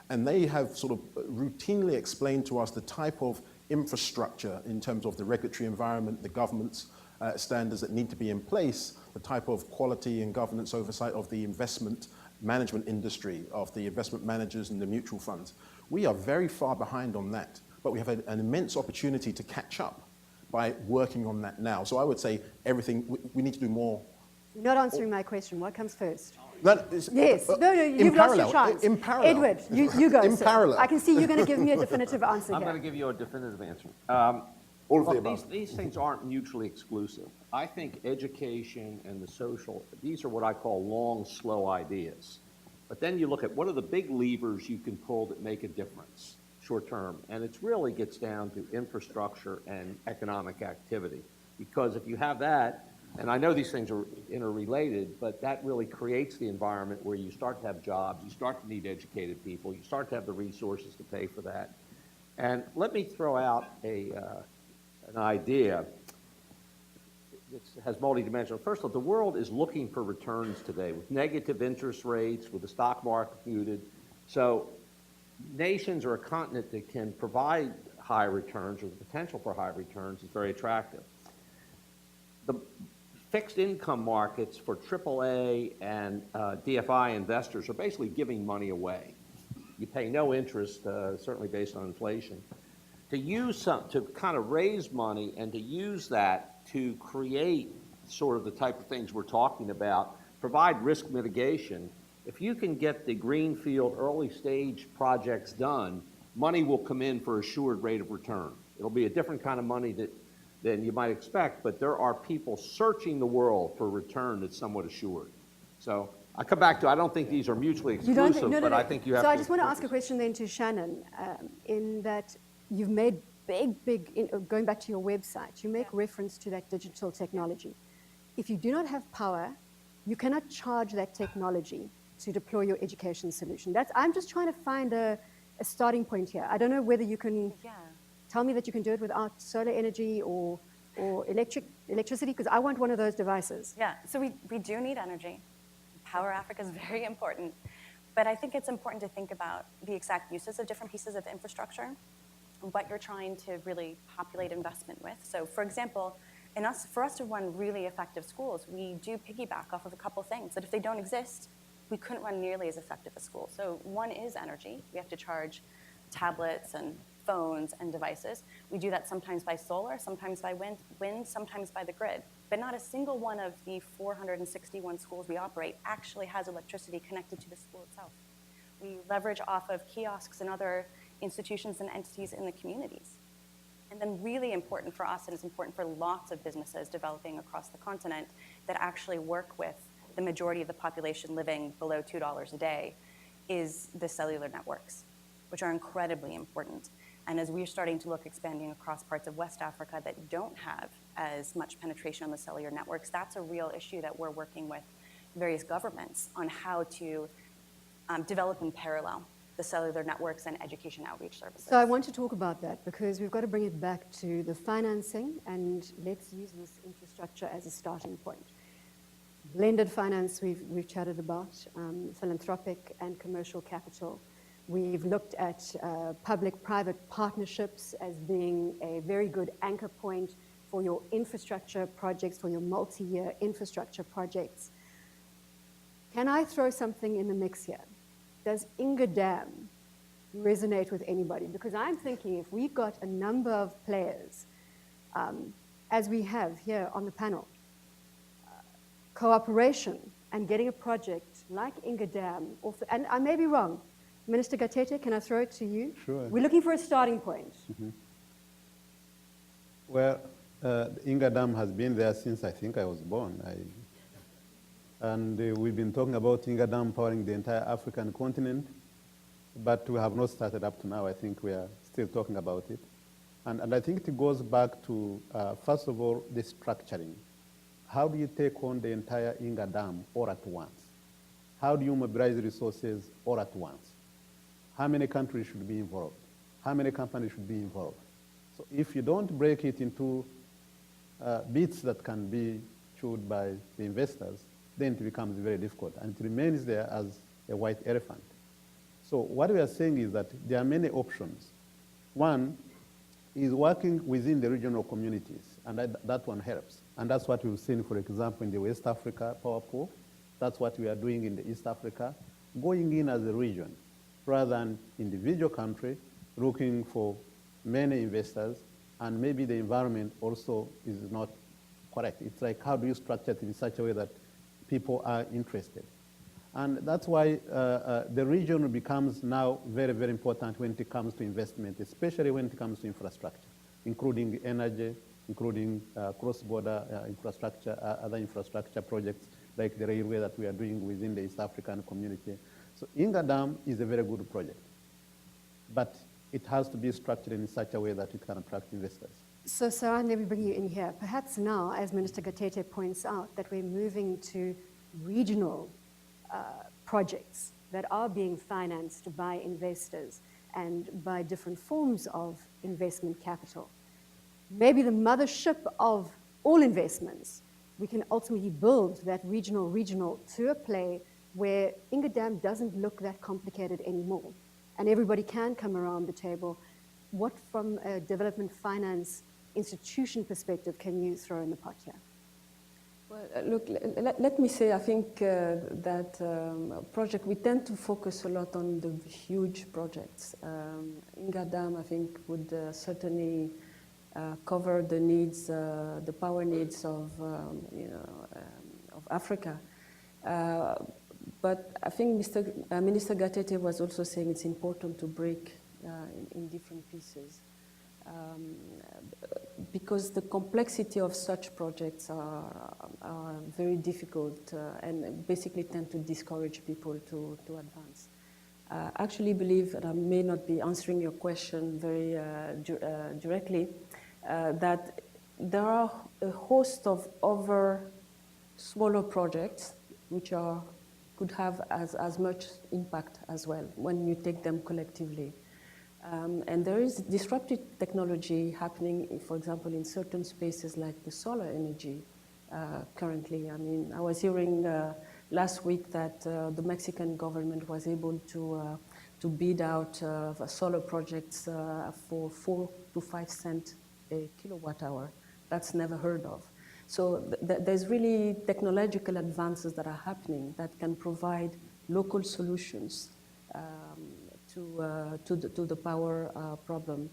And they have sort of routinely explained to us the type of infrastructure in terms of the regulatory environment, the government's standards that need to be in place, the type of quality and governance oversight of the investment management industry, of the investment managers and the mutual funds. We are very far behind on that, but we have an immense opportunity to catch up by working on that now. So I would say we need to do more. You're not answering my question. What comes first? Yes. No, you've lost your chance. In parallel. Edward, you go. In parallel. I can see you're going to give me a definitive answer I'm here. going to give you a definitive answer. All of the above. These things aren't mutually exclusive. I think education and the social, these are what I call long, slow ideas. But then you look at what are the big levers you can pull that make a difference short term, and it really gets down to infrastructure and economic activity. Because if you have that, and I know these things are interrelated, but that really creates the environment where you start to have jobs, you start to need educated people, you start to have the resources to pay for that. And let me throw out an idea that has multidimensional. First of all, the world is looking for returns today with negative interest rates, with the stock market muted. So nations or a continent that can provide high returns or the potential for high returns is very attractive. The fixed income markets for AAA and DFI investors are basically giving money away. You pay no interest, certainly based on inflation. To kind of raise money and to use that to create sort of the type of things we're talking about, provide risk mitigation. If you can get the greenfield early stage projects done, money will come in for assured rate of return. It'll be a different kind of money than you might expect, but there are people searching the world for a return that's somewhat assured. So I come back to, I don't think these are mutually exclusive, but I think you have to. So I just want to ask a question then to Shannon, in that you've made going back to your website, you make reference to that digital technology. If you do not have power, you cannot charge that technology to deploy your education solution. I'm just trying to find a starting point here. I don't know whether you can tell me that you can do it without solar energy or electricity, because I want one of those devices. Yeah, so we do need energy. Power Africa is very important. But I think it's important to think about the exact uses of different pieces of infrastructure, what you're trying to really populate investment with. So for example, for us to run really effective schools, we do piggyback off of a couple things that if they don't exist, we couldn't run nearly as effective a school. So one is energy. We have to charge tablets and phones and devices. We do that sometimes by solar, sometimes by wind, sometimes by the grid. But not a single one of the 461 schools we operate actually has electricity connected to the school itself. We leverage off of kiosks and other institutions and entities in the communities. And then really important for us, and it's important for lots of businesses developing across the continent that actually work with the majority of the population living below $2 a day, is the cellular networks, which are incredibly important. And as we're starting to look expanding across parts of West Africa that don't have as much penetration on the cellular networks, that's a real issue that we're working with various governments on how to develop in parallel the cellular networks and education outreach services. So I want to talk about that because we've got to bring it back to the financing, and let's use this infrastructure as a starting point. Blended finance we've chatted about, philanthropic and commercial capital. We've looked at public-private partnerships as being a very good anchor point for your infrastructure projects, for your multi-year infrastructure projects. Can I throw something in the mix here? Does Inga Dam resonate with anybody? Because I'm thinking if we've got a number of players, as we have here on the panel, cooperation and getting a project like Inga Dam, and I may be wrong. Minister Gatete, can I throw it to you? Sure. We're looking for a starting point. Well, the Inga Dam has been there since I think I was born. We've been talking about Inga Dam powering the entire African continent, but we have not started up to now. I think we are still talking about it. And I think it goes back to, first of all, the structuring. How do you take on the entire Inga Dam all at once? How do you mobilize resources all at once? How many countries should be involved? How many companies should be involved? So if you don't break it into bits that can be chewed by the investors, then it becomes very difficult, and it remains there as a white elephant. So what we are saying is that there are many options. One is working within the regional communities, and that one helps. And that's what we've seen, for example, in the West Africa Power Pool. That's what we are doing in the East Africa, going in as a region, rather than individual country, looking for many investors, and maybe the environment also is not correct. It's like, how do you structure it in such a way that people are interested? And that's why the region becomes now very, very important when it comes to investment, especially when it comes to infrastructure, including energy, including cross-border infrastructure, other infrastructure projects like the railway that we are doing within the East African community. So Inga Dam is a very good project, but it has to be structured in such a way that it can attract investors. So Sarah, let me bring you in here. Perhaps now, as Minister Gatete points out, that we're moving to regional projects that are being financed by investors and by different forms of investment capital. Maybe the mothership of all investments, we can ultimately build that regional to a play where Inga Dam doesn't look that complicated anymore, and everybody can come around the table. What, from a development finance institution perspective, can you throw in the pot here? Well, look, let me say, I think that project, we tend to focus a lot on the huge projects. Inga Dam, I think, would certainly cover the needs, the power needs of, of Africa. But I think Minister Gatete was also saying it's important to break in different pieces. Because the complexity of such projects are very difficult and basically tend to discourage people to advance. I actually believe, and I may not be answering your question very directly, that there are a host of other smaller projects which could have as much impact as well when you take them collectively. And there is disruptive technology happening, for example, in certain spaces like the solar energy currently. I mean, I was hearing last week that the Mexican government was able to bid out solar projects for 4 to 5 cents a kilowatt hour. That's never heard of. So there's really technological advances that are happening that can provide local solutions to the power problem.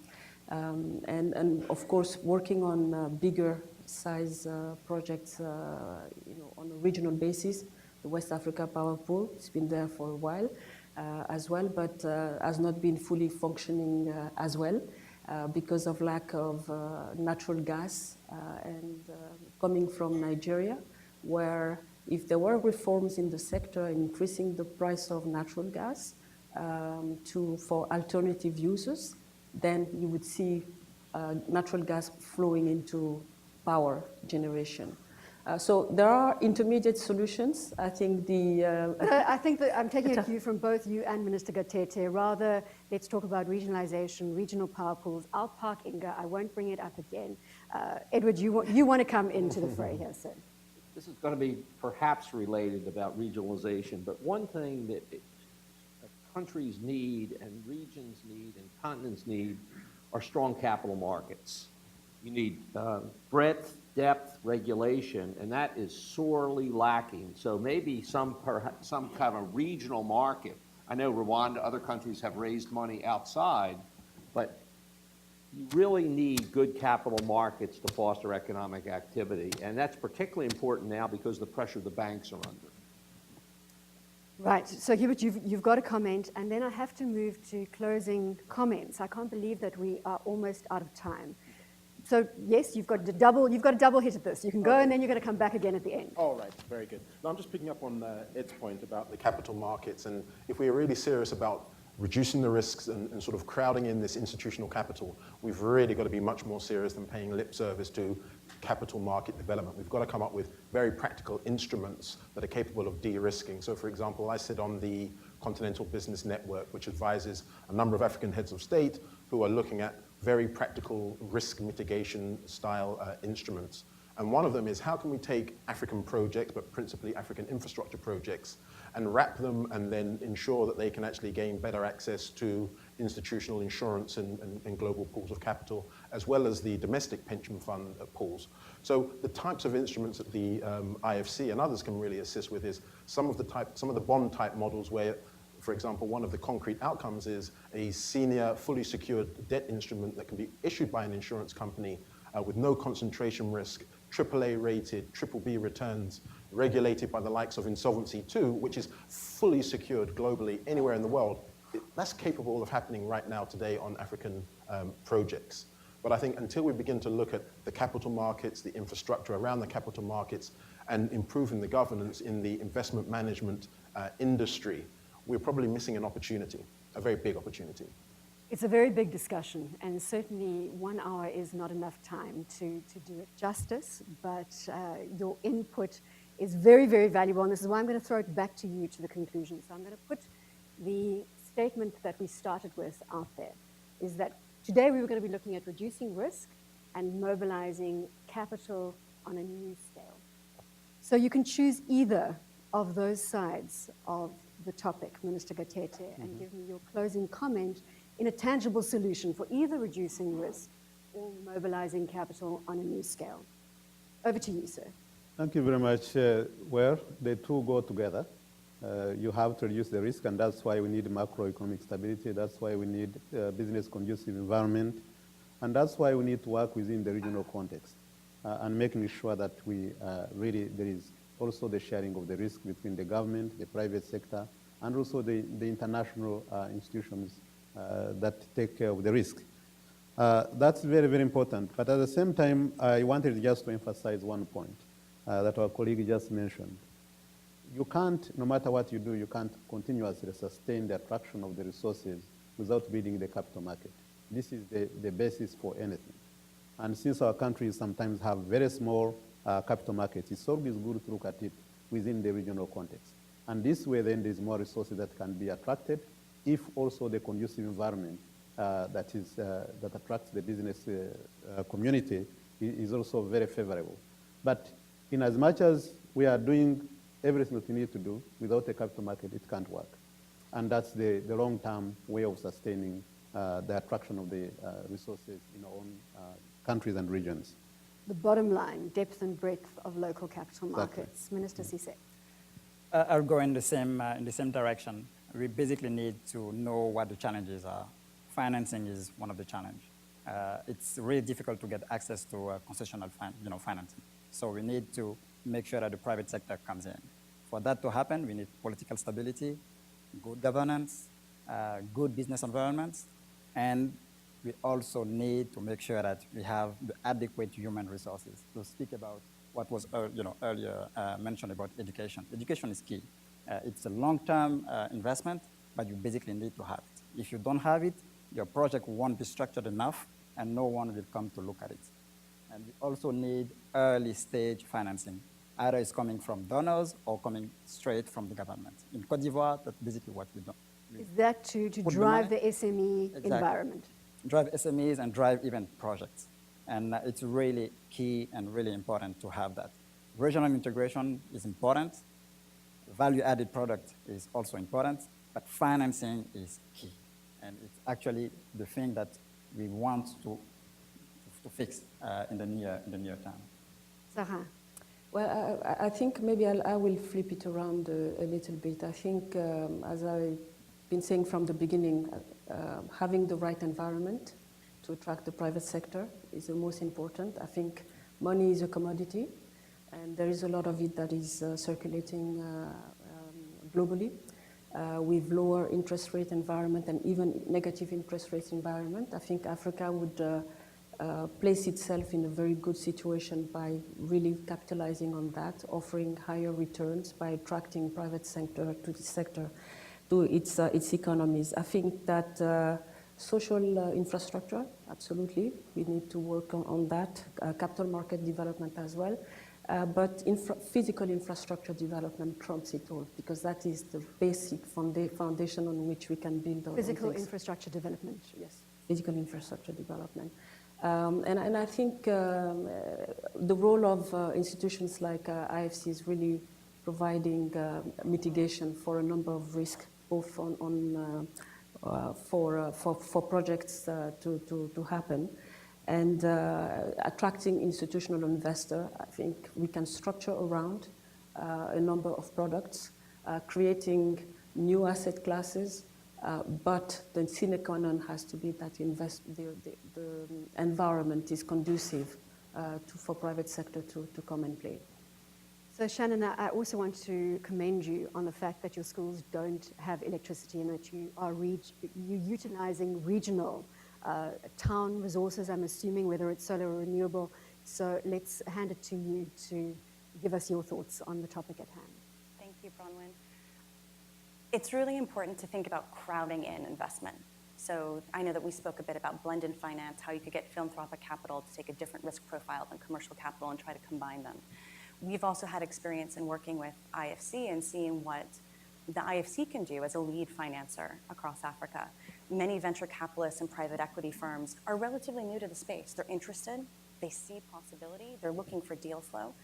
And of course, working on bigger size projects on a regional basis. The West Africa Power Pool, it's been there for a while as well, but has not been fully functioning as well. because of lack of natural gas and coming from Nigeria, where if there were reforms in the sector increasing the price of natural gas for alternative uses, then you would see natural gas flowing into power generation. So there are intermediate solutions. I think I think that I'm taking a cue from both you and Minister Gatete. Rather, let's talk about regionalization, regional power pools. I'll park Inga. I won't bring it up again. Edward, you want to come into the fray here, sir. This is going to be perhaps related about regionalization, but one thing that countries need and regions need and continents need are strong capital markets. You need breadth, depth, regulation, and that is sorely lacking. So maybe some kind of regional market. I know Rwanda, other countries have raised money outside, but you really need good capital markets to foster economic activity, and that's particularly important now because of the pressure the banks are under. Right, so Hubert, you've got a comment, and then I have to move to closing comments. I can't believe that we are almost out of time. So yes, you've got a double hit at this. You can go and then you're going to come back again at the end. All right, very good. Now I'm just picking up on Ed's point about the capital markets, and if we are really serious about reducing the risks and sort of crowding in this institutional capital, we've really got to be much more serious than paying lip service to capital market development. We've got to come up with very practical instruments that are capable of de-risking. So for example, I sit on the Continental Business Network, which advises a number of African heads of state who are looking at very practical risk mitigation style instruments. And one of them is how can we take African projects, but principally African infrastructure projects, and wrap them and then ensure that they can actually gain better access to institutional insurance and global pools of capital, as well as the domestic pension fund pools. So the types of instruments that the IFC and others can really assist with is some of the bond type models where, for example, one of the concrete outcomes is a senior, fully secured debt instrument that can be issued by an insurance company with no concentration risk, AAA rated, BBB returns, regulated by the likes of Insolvency II, which is fully secured globally anywhere in the world. That's capable of happening right now today on African projects. But I think until we begin to look at the capital markets, the infrastructure around the capital markets, and improving the governance in the investment management industry, we're probably missing an opportunity, a very big opportunity. It's a very big discussion, and certainly 1 hour is not enough time to do it justice, but your input is very, very valuable, and this is why I'm going to throw it back to you to the conclusion. So I'm going to put the statement that we started with out there, is that today we were going to be looking at reducing risk and mobilizing capital on a new scale. So you can choose either of those sides of the topic, Minister Gatete, and give me your closing comment in a tangible solution for either reducing risk or mobilizing capital on a new scale. Over to you, sir. Thank you very much. Well, the two go together. You have to reduce the risk, and that's why we need macroeconomic stability. That's why we need business conducive environment. And that's why we need to work within the regional context and making sure that we really, there is also the sharing of the risk between the government, the private sector, and also the international institutions that take care of the risk. That's very, very important. But at the same time, I wanted just to emphasize one point that our colleague just mentioned. You can't, no matter what you do, you can't continuously sustain the attraction of the resources without building the capital market. This is the basis for anything. And since our countries sometimes have very small capital markets, it's always good to look at it within the regional context. And this way, then, there's more resources that can be attracted if also the conducive environment that attracts the business community is also very favorable. But in as much as we are doing everything that we need to do without a capital market, it can't work. And that's the long-term way of sustaining the attraction of the resources in our own countries and regions. The bottom line, depth and breadth of local capital markets. Exactly. Minister Cisse. I'll go in the same direction. We basically need to know what the challenges are. Financing is one of the challenges. It's really difficult to get access to concessional financing. So we need to make sure that the private sector comes in. For that to happen, we need political stability, good governance, good business environments, and we also need to make sure that we have the adequate human resources. To speak about what was earlier mentioned about education. Education is key. It's a long-term investment, but you basically need to have it. If you don't have it, your project won't be structured enough, and no one will come to look at it. And we also need early stage financing. Either it's coming from donors or coming straight from the government. In Côte d'Ivoire, that's basically what we do. Is that to drive the SME environment? Drive SMEs and drive even projects. And it's really key and really important to have that. Regional integration is important. Value-added product is also important, but financing is key. And it's actually the thing that we want to fix in the near term. Sarah? Well, I think maybe I will flip it around a little bit. I think, as I've been saying from the beginning, having the right environment to attract the private sector is the most important. I think money is a commodity, and there is a lot of it that is circulating globally. With lower interest rate environment and even negative interest rate environment, I think Africa would place itself in a very good situation by really capitalizing on that, offering higher returns by attracting private sector to the sector, to its economies. I think that social infrastructure, absolutely, we need to work on that, capital market development as well. But physical infrastructure development trumps it all, because that is the basic foundation on which we can build on Physical things. infrastructure development. Yes, physical infrastructure development. And I think the role of institutions like IFC is really providing mitigation for a number of risks, both for projects to happen. And attracting institutional investor, I think we can structure around a number of products, creating new asset classes, but the sine qua non has to be that the environment is conducive for private sector to come and play. So Shannon, I also want to commend you on the fact that your schools don't have electricity and that you are utilizing regional town resources, I'm assuming, whether it's solar or renewable. So let's hand it to you to give us your thoughts on the topic at hand. Thank you, Bronwyn. It's really important to think about crowding in investment. So I know that we spoke a bit about blended finance, how you could get philanthropic capital to take a different risk profile than commercial capital and try to combine them. We've also had experience in working with IFC and seeing what the IFC can do as a lead financer across Africa. Many venture capitalists and private equity firms are relatively new to the space. They're interested, they see possibility, they're looking for deal flow,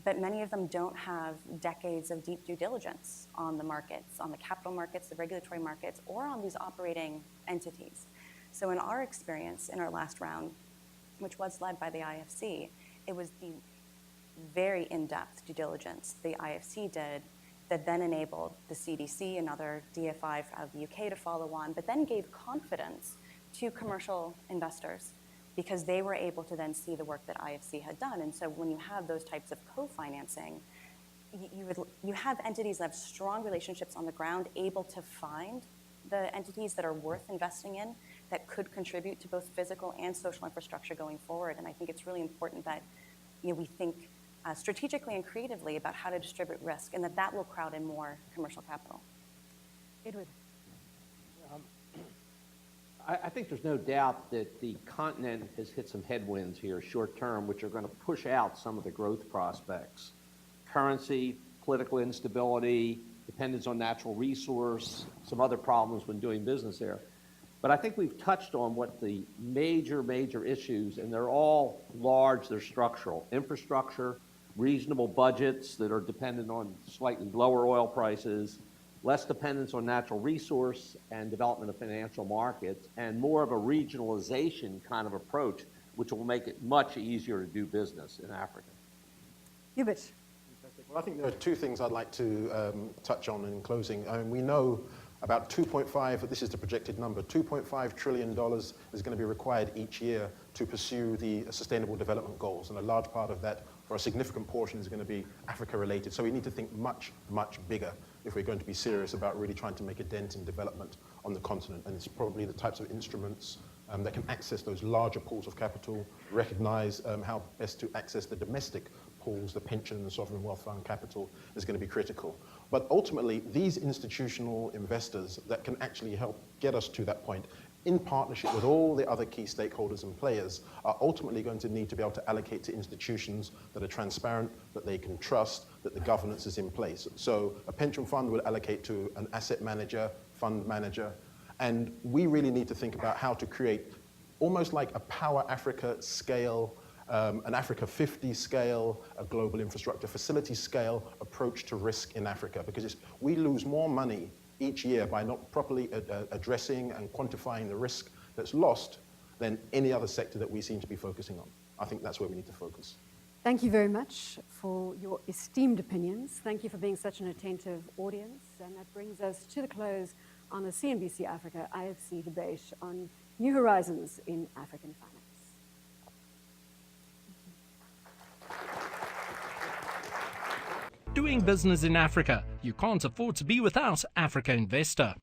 but many of them don't have decades of deep due diligence on the markets, on the capital markets, the regulatory markets, or on these operating entities. So in our experience in our last round, which was led by the IFC, it was the very in-depth due diligence the IFC did that then enabled the CDC and other DFI out of the UK to follow on, but then gave confidence to commercial investors because they were able to then see the work that IFC had done. And so when you have those types of co-financing, you have entities that have strong relationships on the ground, able to find the entities that are worth investing in, that could contribute to both physical and social infrastructure going forward. And I think it's really important that we think strategically and creatively about how to distribute risk, and that will crowd in more commercial capital. Edward. I think there's no doubt that the continent has hit some headwinds here short term, which are going to push out some of the growth prospects. Currency, political instability, dependence on natural resource, some other problems when doing business there. But I think we've touched on what the major issues, and they're all large, they're structural. Infrastructure, reasonable budgets that are dependent on slightly lower oil prices, less dependence on natural resource and development of financial markets, and more of a regionalization kind of approach, which will make it much easier to do business in Africa. Hubert. Well, I think there are two things I'd like to touch on in closing. We know about 2.5, this is the projected number, $2.5 trillion is going to be required each year to pursue the Sustainable Development Goals. And a large part of that, or a significant portion, is going to be Africa-related. So we need to think much bigger if we're going to be serious about really trying to make a dent in development on the continent. And it's probably the types of instruments that can access those larger pools of capital, recognize how best to access the domestic pools, the pension and the sovereign wealth fund capital is going to be critical. But ultimately, these institutional investors that can actually help get us to that point, in partnership with all the other key stakeholders and players, are ultimately going to need to be able to allocate to institutions that are transparent, that they can trust, that the governance is in place. So a pension fund will allocate to an asset manager, fund manager, and we really need to think about how to create almost like a Power Africa scale, an Africa 50 scale, a global infrastructure facility scale approach to risk in Africa, because we lose more money each year by not properly addressing and quantifying the risk that's lost than any other sector that we seem to be focusing on. I think that's where we need to focus. Thank you very much for your esteemed opinions. Thank you for being such an attentive audience. And that brings us to the close on the CNBC Africa IFC debate on New Horizons in African Finance. Doing business in Africa. You can't afford to be without Africa Investor.